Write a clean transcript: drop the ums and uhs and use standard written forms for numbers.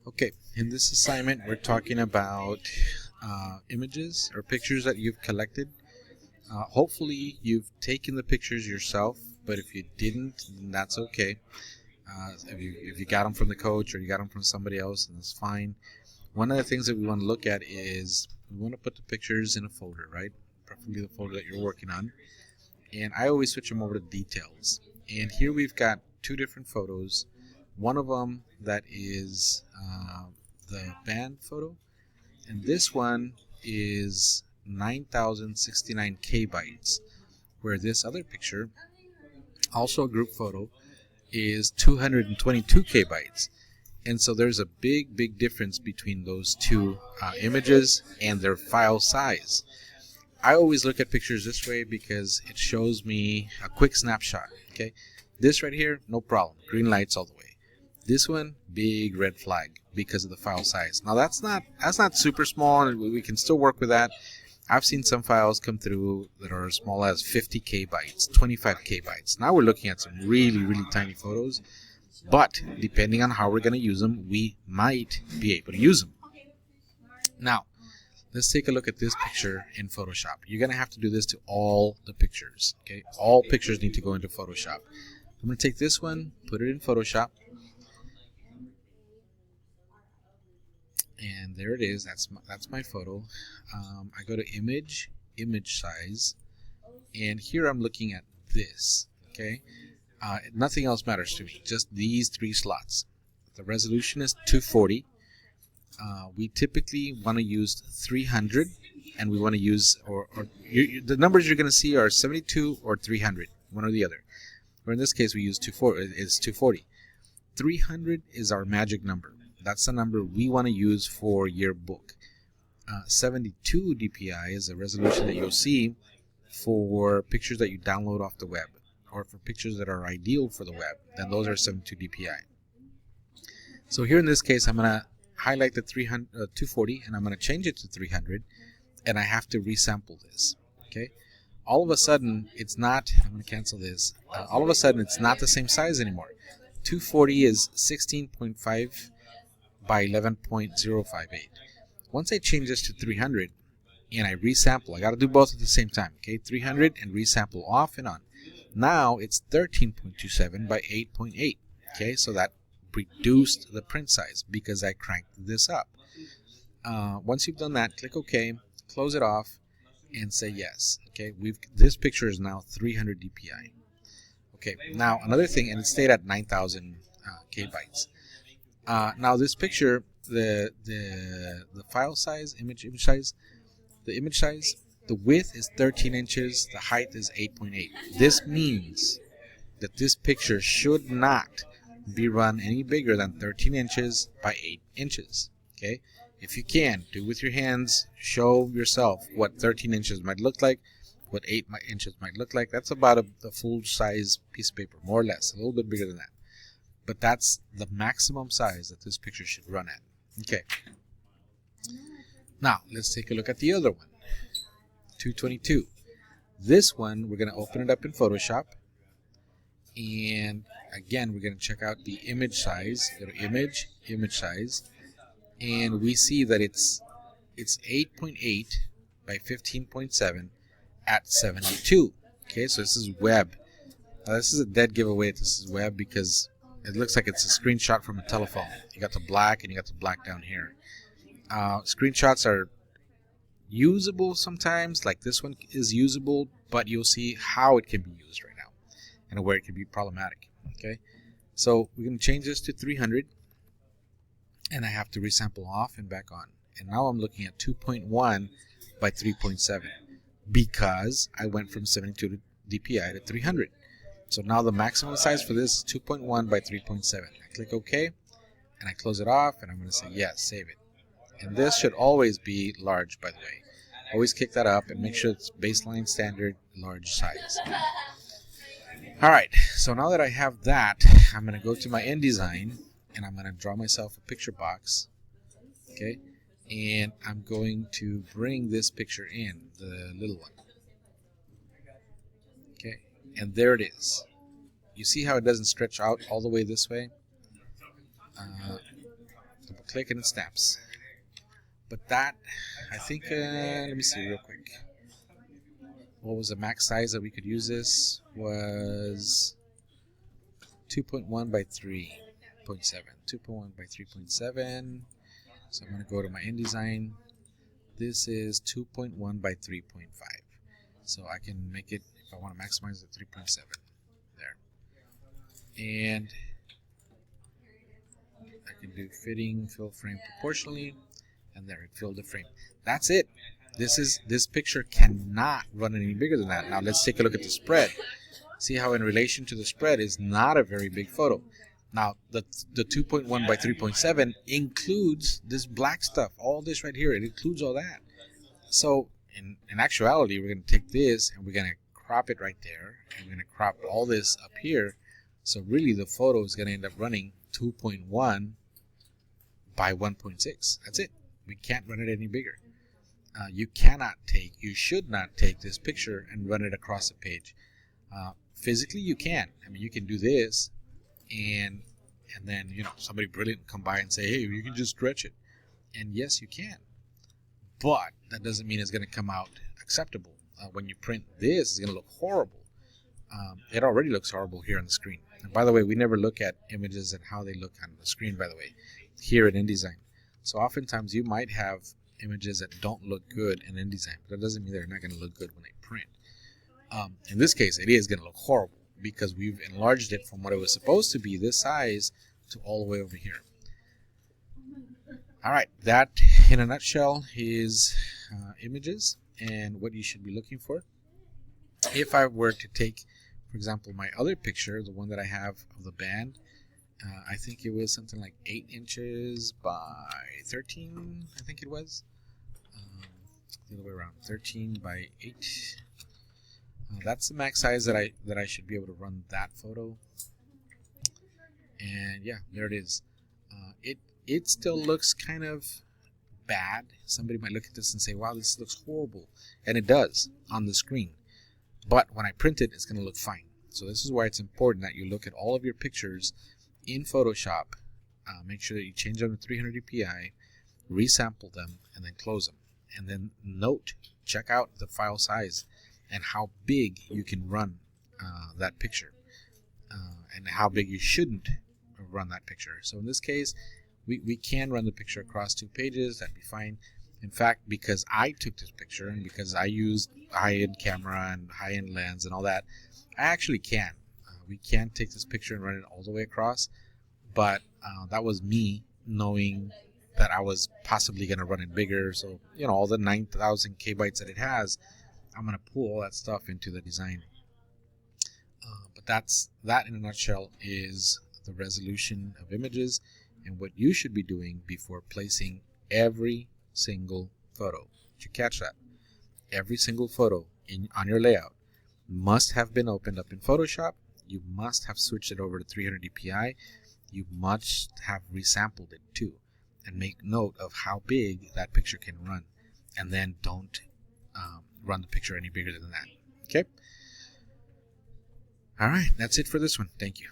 Okay, in this assignment, we're talking about images or pictures that you've collected. Hopefully, you've taken the pictures yourself, but if you didn't, then that's okay. If you got them from the coach or you got them from somebody else, then that's fine. One of the things that we want to look at is we want to put the pictures in a folder, right? Preferably the folder that you're working on. And I always switch them over to details. And here we've got two different photos. One of them that is the band photo, and this one is 9,069 kbytes, where this other picture, also a group photo, is 222 kbytes. And so there's a big difference between those two images and their file size. I always look at pictures this way because it shows me a quick snapshot. Okay, this right here, no problem, green lights all the way. This one, big red flag because of the file size. Now that's not super small, and we can still work with that. I've seen some files come through that are as small as 50 kbytes, 25 kbytes. Now we're looking at some really tiny photos, but depending on how we're going to use them, we might be able to use them. Now, let's take a look at this picture in Photoshop. You're going to have to do this to all the pictures. Okay, all pictures need to go into Photoshop. I'm going to take this one, put it in Photoshop, and there it is. That's my photo. I go to image size, and here I'm looking at this. Okay, nothing else matters to me, just these three slots. The resolution is 240. We typically want to use 300, and we want to use the numbers you're going to see are 72 or 300, one or the other. Or in this case, we use 240. It's 240. 300 is our magic number. That's the number we want to use for your book. 72 dpi is a resolution that you'll see for pictures that you download off the web, or for pictures that are ideal for the web. Then those are 72 dpi. So here in this case, I'm going to highlight the 240, and I'm going to change it to 300, and I have to resample this. Okay, all of a sudden it's not, I'm going to cancel this, all of a sudden it's not the same size anymore. 240 is 16.5 by 11.058. Once I change this to 300 and I resample, I got to do both at the same time. Okay, 300 and resample off and on. Now it's 13.27 by 8.8. Okay, so that reduced the print size because I cranked this up. Once you've done that, click OK, close it off, and say yes. Okay, this picture is now 300 dpi. Okay, now another thing, and it stayed at 9,000 kbytes. Now this picture, the file size, image size, the width is 13 inches, the height is 8.8. This means that this picture should not be run any bigger than 13 inches by 8 inches. Okay, if you can, do it with your hands, show yourself what 13 inches might look like, what 8 inches might look like. That's about a full size piece of paper, more or less, a little bit bigger than that. But that's the maximum size that this picture should run at. Okay, now let's take a look at the other one, 222. This one, we're going to open it up in Photoshop, and again we're going to check out the image size. Go to image size, and we see that it's 8.8 by 15.7 at 72. Okay, so this is web. Now this is a dead giveaway. This is web because it looks like it's a screenshot from a telephone. You got the black and you got the black down here. Screenshots are usable sometimes, like this one is usable, but you'll see how it can be used right now and where it can be problematic. Okay, so we're going to change this to 300, and I have to resample off and back on. And now I'm looking at 2.1 by 3.7 because I went from 72 dpi to 300. So now the maximum size for this is 2.1 by 3.7. I click OK, and I close it off, and I'm going to say yes, save it. And this should always be large, by the way. Always kick that up and make sure it's baseline standard large size. Alright, so now that I have that, I'm going to go to my InDesign, and I'm going to draw myself a picture box. Okay, and I'm going to bring this picture in, the little one. Okay, and there it is. You see how it doesn't stretch out all the way this way? double click and it snaps. But that, I think, let me see real quick. What was the max size that we could use this? Was 2.1 by 3.7. 2.1 by 3.7. So I'm going to go to my InDesign. This is 2.1 by 3.5. So I can make it, if I want to maximize it, 3.7. There. And I can do fitting, fill frame proportionally. And there, it filled the frame. That's it. This picture cannot run any bigger than that. Now let's take a look at the spread. See how in relation to the spread is not a very big photo. Now the 2.1 by 3.7 includes this black stuff, all this right here. It includes all that. So in actuality, we're going to take this and we're going to crop it right there, and we're going to crop all this up here. So really the photo is going to end up running 2.1 by 1.6. That's it. We can't run it any bigger. You should not take this picture and run it across the page. Physically, you can. I mean, you can do this, and then somebody brilliant come by and say, hey, you can just stretch it. And yes, you can. But that doesn't mean it's going to come out acceptable. When you print this, it's going to look horrible. It already looks horrible here on the screen. And by the way, we never look at images and how they look on the screen, by the way, here in InDesign. So oftentimes you might have images that don't look good in InDesign, but that doesn't mean they're not going to look good when they print. In this case, it is going to look horrible because we've enlarged it from what it was supposed to be, this size, to all the way over here. All right, that in a nutshell is images and what you should be looking for. If I were to take, for example, my other picture, the one that I have of the band, I think it was something like 8 inches by 13, I think it was. The other way around, 13 by 8. That's the max size that I should be able to run that photo. And yeah, there it is. It still looks kind of bad. Somebody might look at this and say, wow, this looks horrible. And it does on the screen. But when I print it, it's going to look fine. So this is why it's important that you look at all of your pictures in Photoshop. Make sure that you change them to 300 dpi, resample them, and then close them. And then check out the file size and how big you can run that picture, and how big you shouldn't run that picture. So in this case, we can run the picture across 2 pages. That'd be fine. In fact, because I took this picture and because I used high-end camera and high-end lens and all that, I actually can. We can take this picture and run it all the way across, but that was me knowing that I was possibly going to run it bigger. So, all the 9,000 kbytes that it has, I'm going to pull all that stuff into the design. But that in a nutshell is the resolution of images and what you should be doing before placing every single photo. Did you catch that? Every single photo on your layout must have been opened up in Photoshop. You must have switched it over to 300 dpi. You must have resampled it too, and make note of how big that picture can run, and then don't run the picture any bigger than that. Okay? All right, that's it for this one. Thank you.